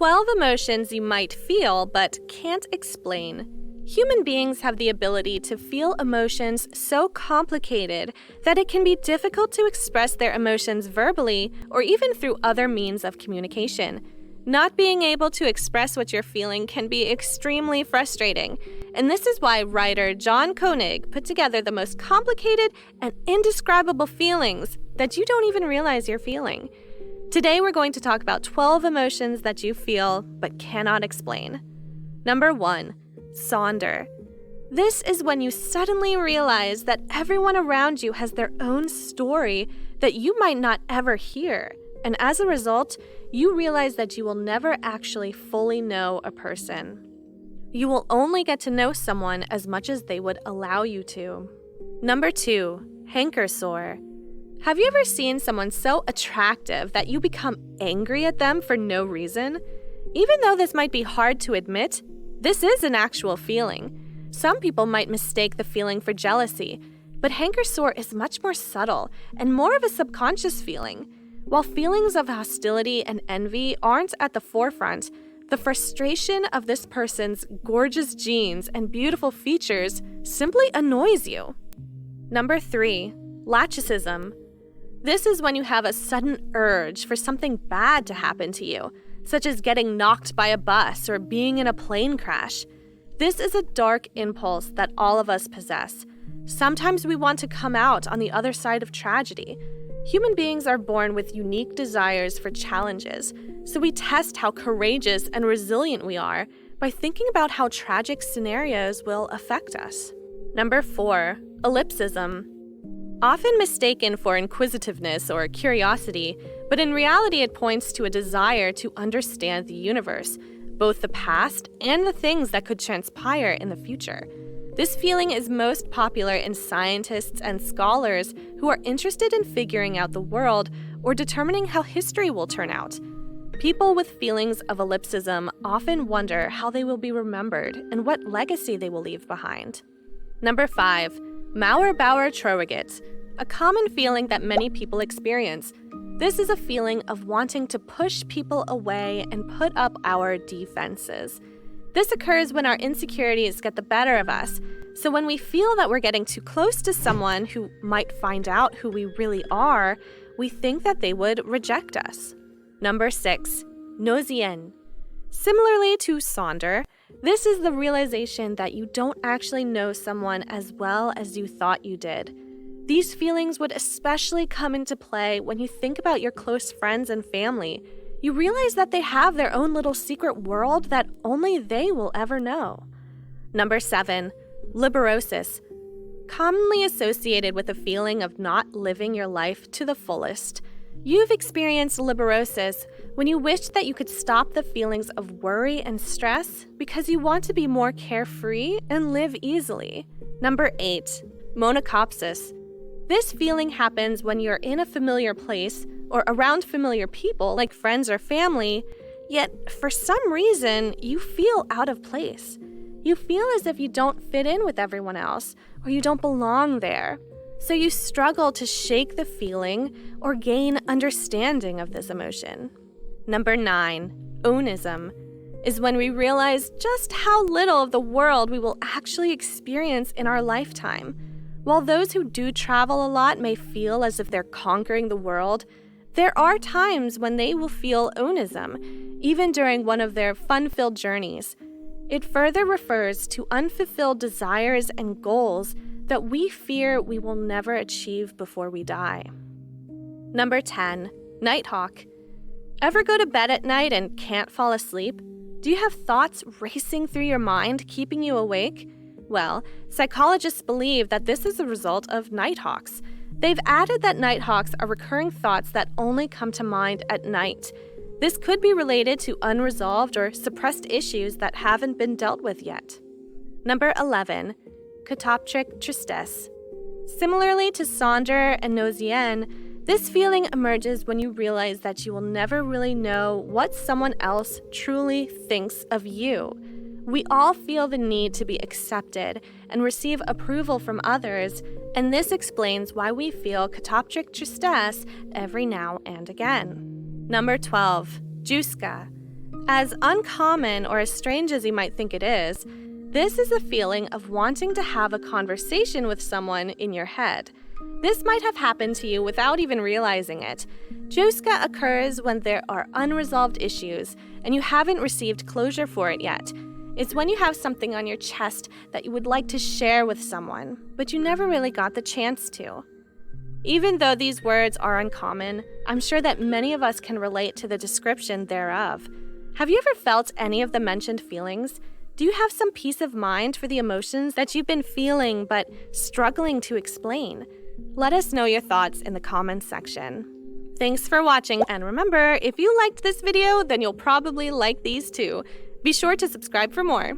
12 emotions you might feel but can't explain. Human beings have the ability to feel emotions so complicated that it can be difficult to express their emotions verbally or even through other means of communication. Not being able to express what you're feeling can be extremely frustrating, and this is why writer John Koenig put together the most complicated and indescribable feelings that you don't even realize you're feeling. Today we're going to talk about 12 emotions that you feel but cannot explain. Number 1, Saunder. This is when you suddenly realize that everyone around you has their own story that you might not ever hear, and as a result, you realize that you will never actually fully know a person. You will only get to know someone as much as they would allow you to. Number 2, Hankersore. Have you ever seen someone so attractive that you become angry at them for no reason? Even though this might be hard to admit, this is an actual feeling. Some people might mistake the feeling for jealousy, but Hankersore is much more subtle and more of a subconscious feeling. While feelings of hostility and envy aren't at the forefront, the frustration of this person's gorgeous genes and beautiful features simply annoys you. Number 3, Logicism. This is when you have a sudden urge for something bad to happen to you, such as getting knocked by a bus or being in a plane crash. This is a dark impulse that all of us possess. Sometimes we want to come out on the other side of tragedy. Human beings are born with unique desires for challenges, so we test how courageous and resilient we are by thinking about how tragic scenarios will affect us. Number 4, Ellipsism. Often mistaken for inquisitiveness or curiosity, but in reality it points to a desire to understand the universe, both the past and the things that could transpire in the future. This feeling is most popular in scientists and scholars who are interested in figuring out the world or determining how history will turn out. People with feelings of ellipsism often wonder how they will be remembered and what legacy they will leave behind. Number 5, auerbauer troeget, a common feeling that many people experience. This is a feeling of wanting to push people away and put up our defenses. This occurs when our insecurities get the better of us, so when we feel that we're getting too close to someone who might find out who we really are, we think that they would reject us. Number 6, nosian. Similarly to Saunder, this is the realization that you don't actually know someone as well as you thought you did. These feelings would especially come into play when you think about your close friends and family. You realize that they have their own little secret world that only they will ever know. Number 7, Liberosis. Commonly associated with a feeling of not living your life to the fullest. You've experienced Liberosis when you wish that you could stop the feelings of worry and stress because you want to be more carefree and live easily. Number 8, monocopsis. This feeling happens when you're in a familiar place or around familiar people like friends or family, yet for some reason you feel out of place. You feel as if you don't fit in with everyone else or you don't belong there. So you struggle to shake the feeling or gain understanding of this emotion. Number 9, ownism, is when we realize just how little of the world we will actually experience in our lifetime. While those who do travel a lot may feel as if they're conquering the world, there are times when they will feel ownism, even during one of their fun-filled journeys. It further refers to unfulfilled desires and goals that we fear we will never achieve before we die. Number 10, Nighthawk. Ever go to bed at night and can't fall asleep? Do you have thoughts racing through your mind, keeping you awake? Well, psychologists believe that this is a result of nighthawks. They've added that nighthawks are recurring thoughts that only come to mind at night. This could be related to unresolved or suppressed issues that haven't been dealt with yet. Number 11, Catoptric tristesse. Similarly to Saunder and nosian, this feeling emerges when you realize that you will never really know what someone else truly thinks of you. We all feel the need to be accepted and receive approval from others, and this explains why we feel catoptric tristesse every now and again. Number 12, josuka. As uncommon or as strange as you might think it is, this is a feeling of wanting to have a conversation with someone in your head. This might have happened to you without even realizing it. Josuka occurs when there are unresolved issues and you haven't received closure for it yet. It's when you have something on your chest that you would like to share with someone, but you never really got the chance to. Even though these words are uncommon, I'm sure that many of us can relate to the description thereof. Have you ever felt any of the mentioned feelings? Do you have some peace of mind for the emotions that you've been feeling but struggling to explain? Let us know your thoughts in the comments section. Thanks for watching, and remember, if you liked this video, then you'll probably like these too. Be sure to subscribe for more.